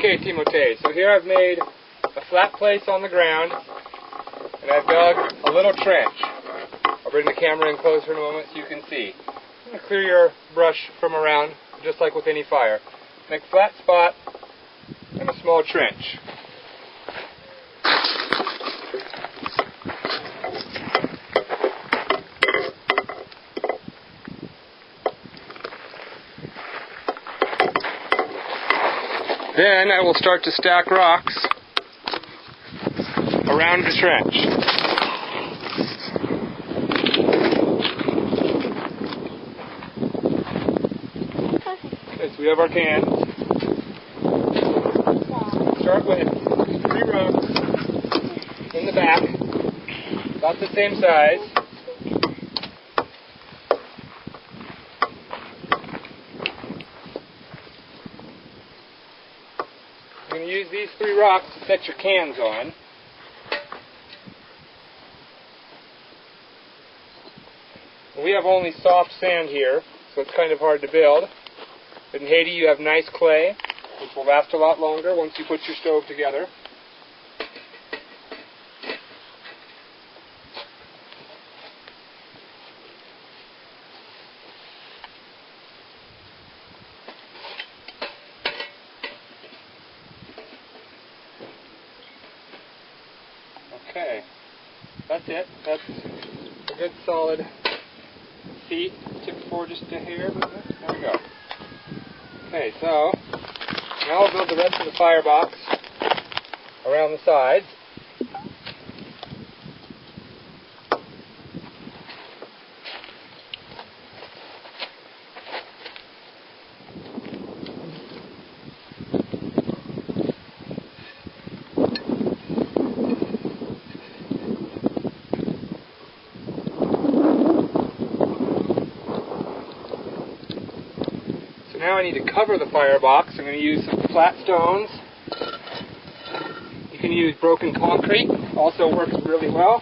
Okay, Timothée, so here I've made a flat place on the ground, and I've dug a little trench. I'll bring the camera in closer in a moment so you can see. I'm going to clear your brush from around, just like with any fire. Make a flat spot and a small trench. Then I will start to stack rocks around the trench. Okay, so we have our cans. Start with 3 rocks in the back, about the same size. You're going to use these 3 rocks to set your cans on. We have only soft sand here, so it's kind of hard to build. But in Haiti you have nice clay, which will last a lot longer once you put your stove together. Okay, that's it. That's a good solid seat. Tip forward just a hair. There we go. Okay, so now I'll build the rest of the firebox around the sides. Now I need to cover the firebox. I'm going to use some flat stones. You can use broken concrete, also works really well.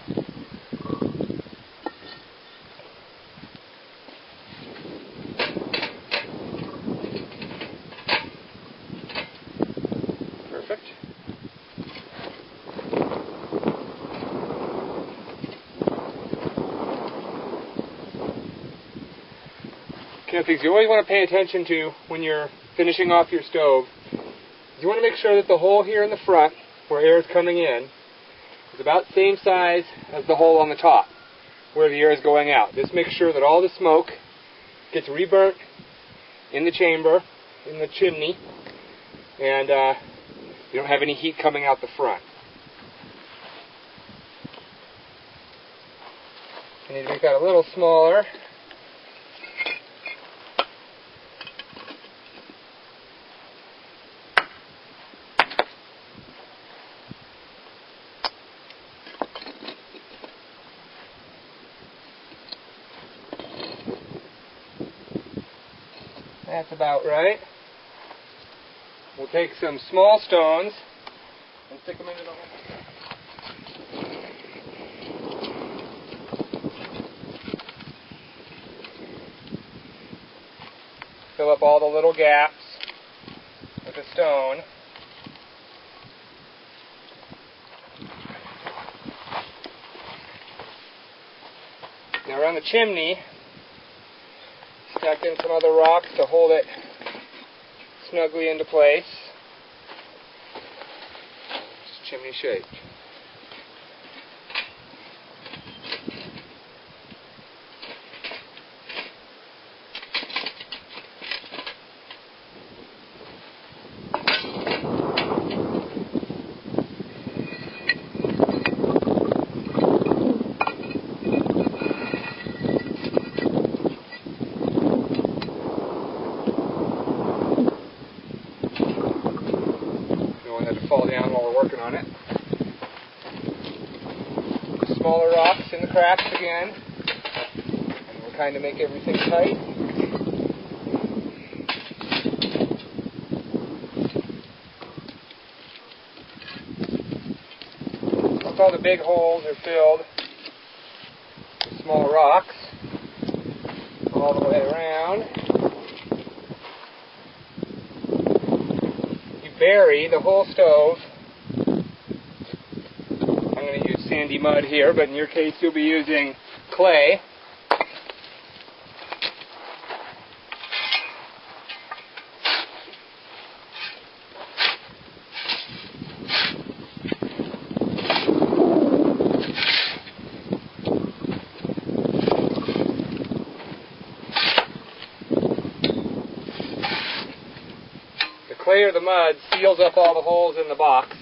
Perfect. Things you always want to pay attention to when you're finishing off your stove is you want to make sure that the hole here in the front, where air is coming in, is about the same size as the hole on the top, where the air is going out. This makes sure that all the smoke gets reburnt in the chamber, in the chimney, and you don't have any heat coming out the front. You need to make that a little smaller. That's about right. We'll take some small stones and stick them into the hole. Fill up all the little gaps with a stone. Now around the chimney, stack in some other rocks to hold it snugly into place. Just chimney shaped. Fall down while we're working on it. Smaller rocks in the cracks again, and we'll kind of make everything tight. Once all the big holes are filled with small rocks all the way around, bury the whole stove. I'm going to use sandy mud here, but in your case you'll be using clay. The clay or the mud seals up all the holes in the box,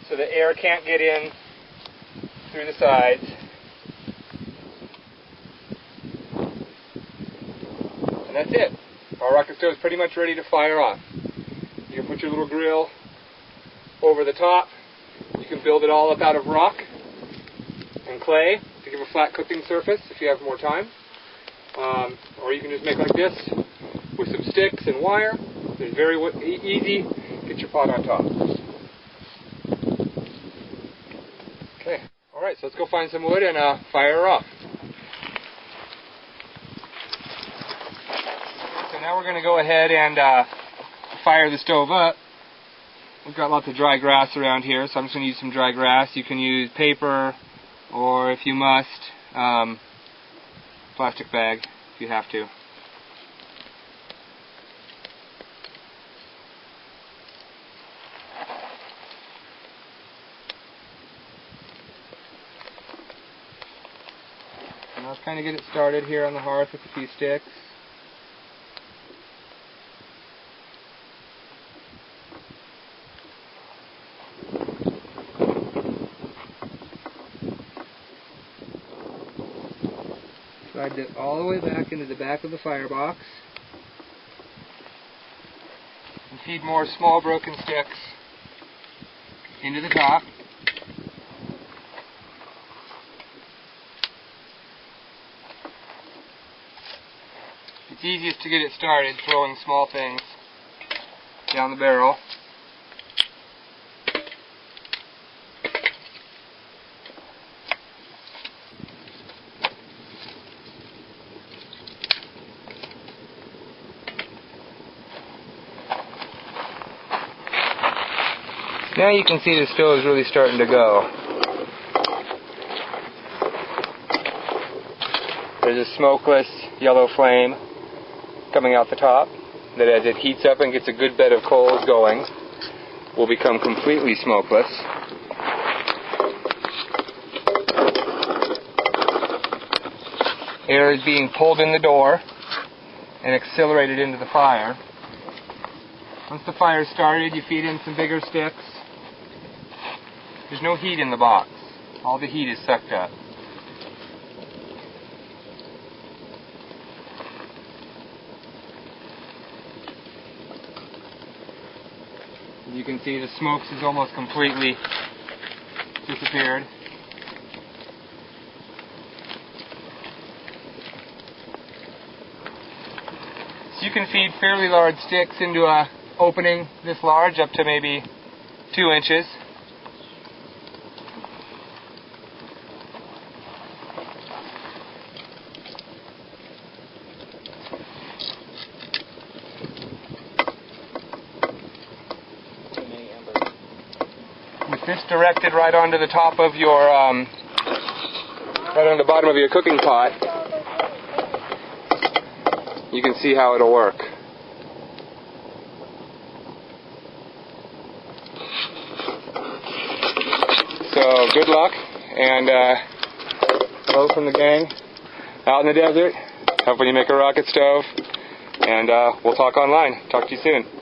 so the air can't get in through the sides. And that's it. Our rocket stove is pretty much ready to fire off. You can put your little grill over the top. You can build it all up out of rock and clay to give a flat cooking surface if you have more time. Or you can just make like this with some sticks and wire. It's very easy. Get your pot on top. Okay. Alright, so let's go find some wood and fire her off. So now we're going to go ahead and fire the stove up. We've got lots of dry grass around here, so I'm just going to use some dry grass. You can use paper, or if you must, plastic bag if you have to. And let's kind of get it started here on the hearth with a few sticks. Slide it all the way back into the back of the firebox. And feed more small broken sticks into the top. It's easiest to get it started throwing small things down the barrel. Now you can see the stove is really starting to go. There's a smokeless yellow flame coming out the top that, as it heats up and gets a good bed of coals going, will become completely smokeless. Air is being pulled in the door and accelerated into the fire. Once the fire is started, you feed in some bigger sticks. There's no heat in the box. All the heat is sucked up. You can see the smoke has almost completely disappeared. So you can feed fairly large sticks into an opening this large, up to maybe 2 inches. With this directed right onto the top of your, right on the bottom of your cooking pot, you can see how it'll work. So good luck, and hello from the gang out in the desert. Hopefully you make a rocket stove, and we'll talk online. Talk to you soon.